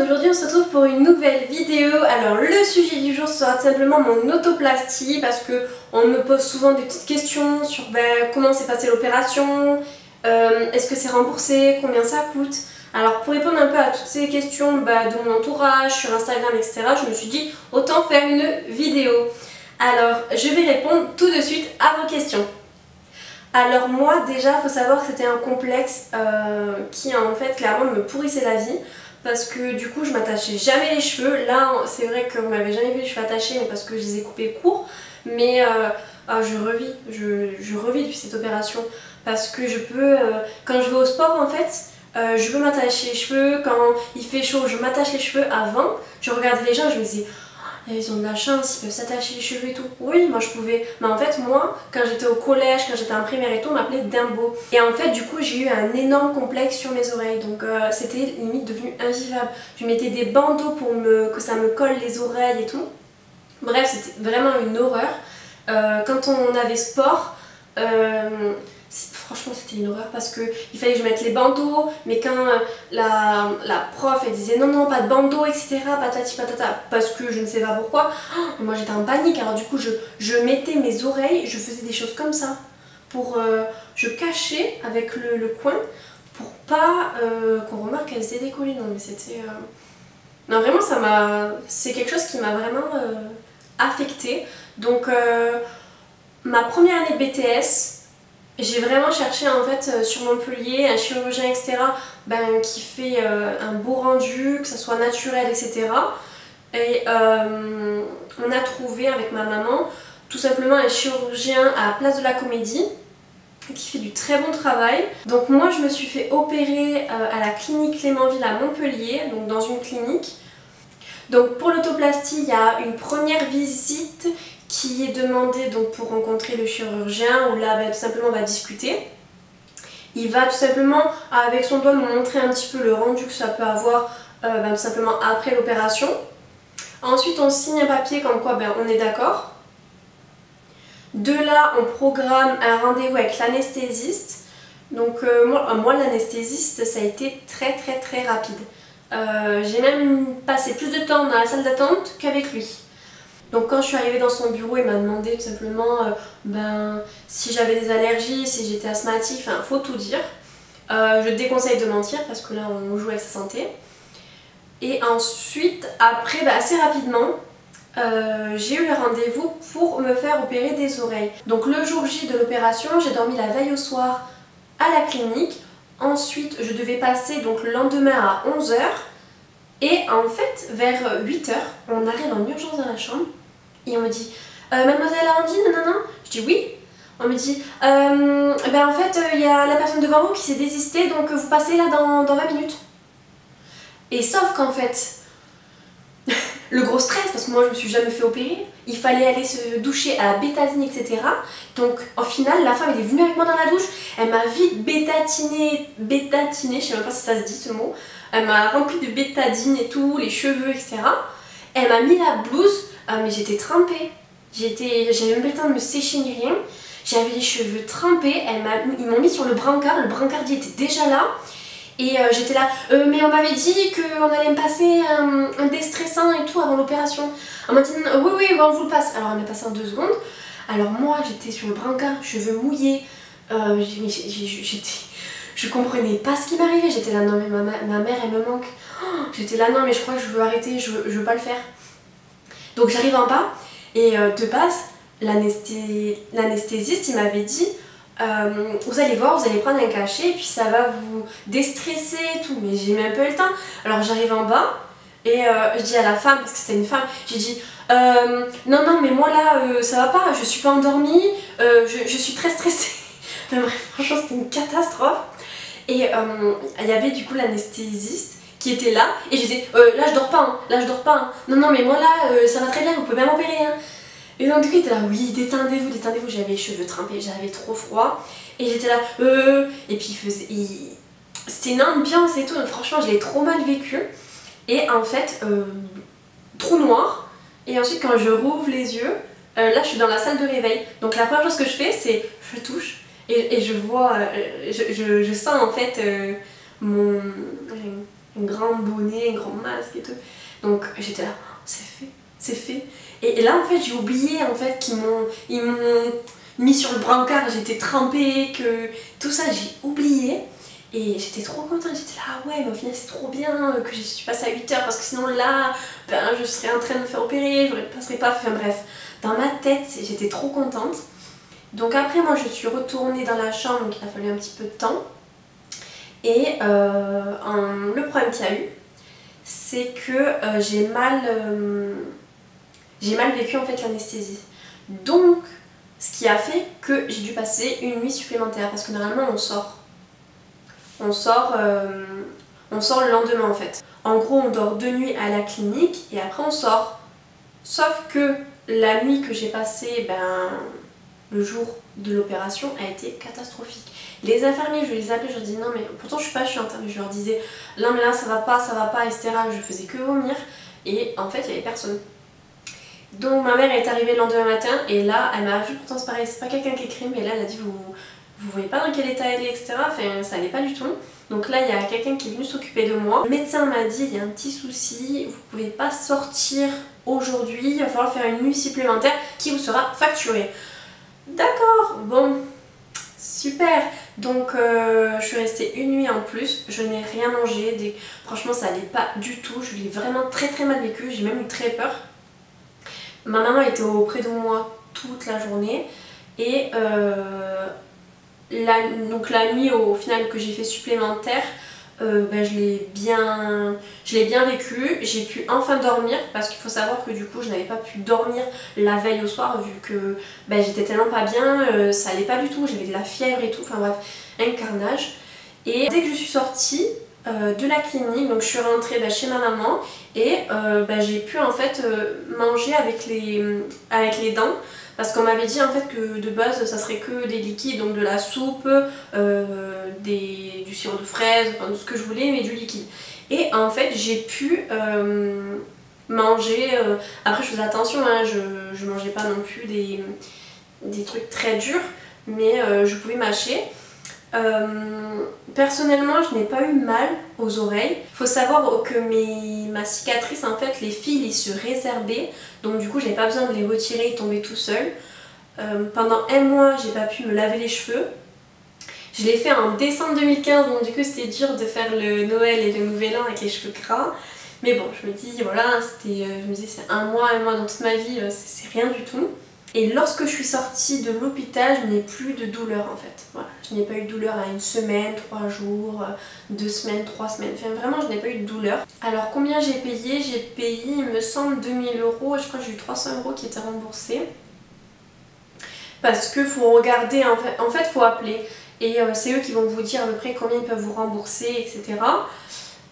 aujourd'hui on se retrouve pour une nouvelle vidéo. Alors le sujet du jour sera tout simplement mon autoplastie parce que on me pose souvent des petites questions sur comment s'est passée l'opération, est-ce que c'est remboursé, combien ça coûte. Alors pour répondre un peu à toutes ces questions de mon entourage, sur Instagram, etc., je me suis dit autant faire une vidéo. Alors je vais répondre tout de suite à vos questions. Alors moi déjà, il faut savoir que c'était un complexe qui en fait clairement me pourrissait la vie. Parce que du coup je m'attachais jamais les cheveux. Là c'est vrai que vous m'avez jamais vu les cheveux attachés, mais parce que je les ai coupés courts. Mais je revis depuis cette opération. Parce que je peux, quand je vais au sport en fait, je peux m'attacher les cheveux. Quand il fait chaud je m'attache les cheveux. Avant je regardais les gens et je me disais ils ont de la chance, ils peuvent s'attacher les cheveux et tout. Oui, moi je pouvais. Mais en fait, moi, quand j'étais au collège, quand j'étais en primaire et tout, on m'appelait Dimbo. Et en fait, du coup, j'ai eu un énorme complexe sur mes oreilles. Donc c'était limite devenu invivable. Je mettais des bandeaux pour que ça me colle les oreilles et tout. Bref, c'était vraiment une horreur. Quand on avait sport, franchement c'était une horreur parce qu'il fallait que je mette les bandeaux, mais quand la prof elle disait non pas de bandeaux, etc., patati patata, parce que je ne sais pas pourquoi, moi j'étais en panique. Alors du coup je mettais mes oreilles, je faisais des choses comme ça pour je cachais avec le coin pour pas qu'on remarque qu'elles étaient décollées. Non mais c'était non vraiment c'est quelque chose qui m'a vraiment affectée. Donc ma première année de BTS, j'ai vraiment cherché en fait sur Montpellier un chirurgien, etc., qui fait un beau rendu, que ça soit naturel, etc. Et on a trouvé avec ma maman tout simplement un chirurgien à Place de la Comédie qui fait du très bon travail. Donc moi je me suis fait opérer à la clinique Clémenville à Montpellier, donc dans une clinique. Donc pour l'autoplastie, il y a une première visite qui est demandée donc pour rencontrer le chirurgien, où là tout simplement on va discuter. Il va tout simplement avec son doigt nous montrer un petit peu le rendu que ça peut avoir tout simplement après l'opération. Ensuite on signe un papier comme quoi on est d'accord. De là on programme un rendez-vous avec l'anesthésiste. Donc moi l'anesthésiste ça a été très rapide. J'ai même passé plus de temps dans la salle d'attente qu'avec lui. Donc quand je suis arrivée dans son bureau, il m'a demandé tout simplement si j'avais des allergies, si j'étais asthmatique, enfin faut tout dire. Je déconseille de mentir parce que là on joue avec sa santé. Et ensuite, après assez rapidement, j'ai eu le rendez-vous pour me faire opérer des oreilles. Donc le jour J de l'opération, j'ai dormi la veille au soir à la clinique. Ensuite, je devais passer donc le lendemain à 11 h. Et en fait, vers 8 h, on arrive en urgence dans la chambre. Et on me dit Mademoiselle Amandine, non. Je dis oui. On me dit en fait, il y a la personne devant vous qui s'est désistée, donc vous passez là dans 20 minutes. Et sauf qu'en fait, le gros stress, parce que moi je me suis jamais fait opérer, il fallait aller se doucher à la bétadine, etc. Donc en final, la femme elle est venue avec moi dans la douche, elle m'a vite bétatiné, je sais même pas si ça se dit ce mot, elle m'a rempli de bétadine et tout, les cheveux, etc. Elle m'a mis la blouse, mais j'étais trempée, j'avais même pas le temps de me sécher ni rien, j'avais les cheveux trempés, ils m'ont mis sur le brancardier était déjà là. Et j'étais là, mais on m'avait dit qu'on allait me passer un déstressant et tout avant l'opération. Elle m'a dit, oui, on vous le passe. Alors elle m'a passé en 2 secondes. Alors moi j'étais sur le brancard, cheveux mouillés. Je comprenais pas ce qui m'arrivait. J'étais là, non mais ma mère elle me manque. J'étais là, non mais je crois que je veux arrêter, je veux pas le faire. Donc j'arrive en bas et de base, l'anesthésiste il m'avait dit, vous allez voir, vous allez prendre un cachet et puis ça va vous déstresser et tout. Mais j'ai même pas eu le temps. Alors j'arrive en bas et je dis à la femme, parce que c'était une femme, j'ai dit non mais moi là ça va pas, je suis pas endormie, je suis très stressée. Enfin bref, franchement c'était une catastrophe. Et il y avait du coup l'anesthésiste qui était là et je disais là je dors pas, non mais moi là ça va très bien, vous pouvez bien m'opérer hein. Et donc du coup il était là, oui détendez-vous, j'avais les cheveux trempés, j'avais trop froid. Et j'étais là, et puis c'était une ambiance et tout, donc franchement je l'ai trop mal vécu. Et en fait, trou noir. Et ensuite quand je rouvre les yeux, là je suis dans la salle de réveil. Donc la première chose que je fais c'est, je touche et je vois, je sens en fait un grand bonnet, un grand masque et tout. Donc j'étais là, oh, c'est fait, c'est fait. Et là en fait j'ai oublié en fait ils m'ont mis sur le brancard, j'étais trempée, que tout ça j'ai oublié. Et j'étais trop contente, j'étais là, ah ouais, mais au final c'est trop bien que je suis passée à 8 h parce que sinon là, ben, je serais en train de me faire opérer, je ne passerais pas, enfin bref. Dans ma tête, j'étais trop contente. Donc après moi je suis retournée dans la chambre, donc il a fallu un petit peu de temps. Et le problème qu'il y a eu, c'est que j'ai mal vécu en fait l'anesthésie. Donc ce qui a fait que j'ai dû passer une nuit supplémentaire parce que normalement on sort. On sort le lendemain en fait. En gros on dort 2 nuits à la clinique et après on sort. Sauf que la nuit que j'ai passée, le jour de l'opération a été catastrophique. Les infirmiers, je les appelais, je leur disais non mais pourtant je suis pas chiante, mais je leur disais non mais là ça va pas, etc. Je faisais que vomir et en fait il y avait personne. Donc ma mère est arrivée le lendemain matin et là elle m'a vu, pourtant c'est pareil, c'est pas quelqu'un qui écrit, mais là elle a dit vous voyez pas dans quel état elle est, etc. Enfin ça allait pas du tout. Donc là il y a quelqu'un qui est venu s'occuper de moi. Le médecin m'a dit il y a un petit souci, vous pouvez pas sortir aujourd'hui, il va falloir faire une nuit supplémentaire qui vous sera facturée. D'accord, bon, super. Donc je suis restée une nuit en plus, je n'ai rien mangé, franchement ça allait pas du tout, je l'ai vraiment très très mal vécu, j'ai même eu très peur. Ma maman était auprès de moi toute la journée et donc la nuit au final que j'ai fait supplémentaire, je l'ai bien vécu, j'ai pu enfin dormir parce qu'il faut savoir que du coup je n'avais pas pu dormir la veille au soir vu que j'étais tellement pas bien, ça allait pas du tout, j'avais de la fièvre et tout, enfin bref, un carnage. Et dès que je suis sortie de la clinique, donc je suis rentrée chez ma maman et j'ai pu en fait manger avec les dents. Parce qu'on m'avait dit en fait que de base ça serait que des liquides, donc de la soupe, du sirop de fraise, enfin tout ce que je voulais, mais du liquide. Et en fait j'ai pu manger, après je faisais attention, hein, je mangeais pas non plus des trucs très durs, mais je pouvais mâcher. Personnellement je n'ai pas eu mal aux oreilles. Faut savoir que ma cicatrice en fait les fils ils se résorbaient, donc du coup j'avais pas besoin de les retirer, ils tombaient tout seuls. Pendant un mois j'ai pas pu me laver les cheveux. Je l'ai fait en décembre 2015, donc du coup c'était dur de faire le Noël et le Nouvel An avec les cheveux gras. Mais bon je me dis voilà, je me disais c'est un mois dans toute ma vie, c'est rien du tout. Et lorsque je suis sortie de l'hôpital, je n'ai plus de douleur en fait. Voilà. Je n'ai pas eu de douleur à 1 semaine, 3 jours, 2 semaines, 3 semaines. Enfin vraiment, je n'ai pas eu de douleur. Alors combien j'ai payé? J'ai payé, il me semble, 2000 € et je crois que j'ai eu 300 € qui étaient remboursés. Parce qu'il faut regarder, en fait, faut appeler. Et c'est eux qui vont vous dire à peu près combien ils peuvent vous rembourser, etc.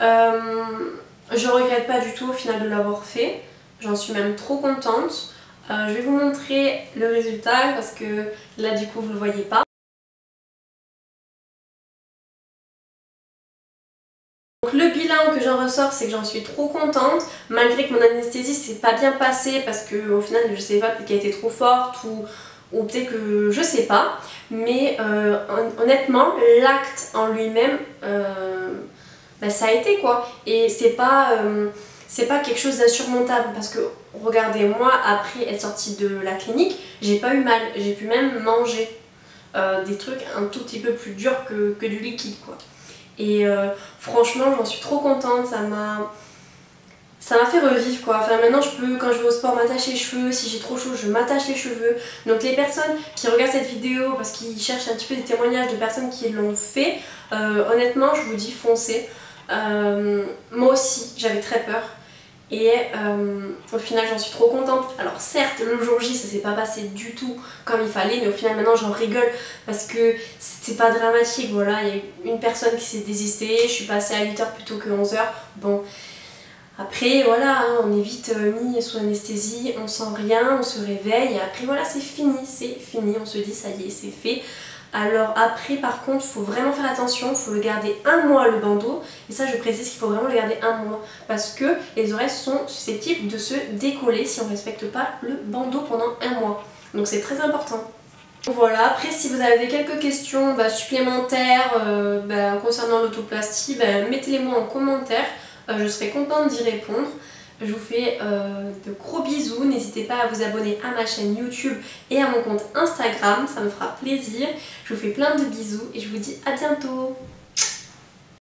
Je regrette pas du tout au final de l'avoir fait. J'en suis même trop contente. Je vais vous montrer le résultat parce que là du coup vous ne le voyez pas. Donc le bilan que j'en ressors c'est que j'en suis trop contente, malgré que mon anesthésie s'est pas bien passée parce que au final je sais pas, peut-être qu'elle était trop forte ou peut-être que je sais pas. Mais honnêtement l'acte en lui-même ça a été quoi. Et c'est pas quelque chose d'insurmontable parce que regardez, moi après être sortie de la clinique j'ai pas eu mal, j'ai pu même manger des trucs un tout petit peu plus durs que du liquide quoi. Et franchement j'en suis trop contente, ça m'a fait revivre quoi. Enfin maintenant je peux, quand je vais au sport, m'attacher les cheveux, si j'ai trop chaud je m'attache les cheveux. Donc les personnes qui regardent cette vidéo parce qu'ils cherchent un petit peu des témoignages de personnes qui l'ont fait, honnêtement je vous dis foncez. Moi aussi j'avais très peur et au final j'en suis trop contente. Alors certes le jour J ça s'est pas passé du tout comme il fallait, mais au final maintenant j'en rigole parce que c'était pas dramatique. Voilà, il y a une personne qui s'est désistée, je suis passée à 8 h plutôt que 11 h. Bon après voilà, hein, on est vite mis sous anesthésie, on sent rien, on se réveille et après voilà c'est fini, on se dit ça y est c'est fait. Alors après par contre il faut vraiment faire attention, il faut le garder 1 mois le bandeau. Et ça je précise qu'il faut vraiment le garder 1 mois parce que les oreilles sont susceptibles de se décoller si on ne respecte pas le bandeau pendant 1 mois. Donc c'est très important. Voilà, après si vous avez quelques questions supplémentaires concernant l'autoplastie, mettez-les moi en commentaire, je serai contente d'y répondre. Je vous fais de gros bisous, n'hésitez pas à vous abonner à ma chaîne YouTube et à mon compte Instagram, ça me fera plaisir. Je vous fais plein de bisous et je vous dis à bientôt.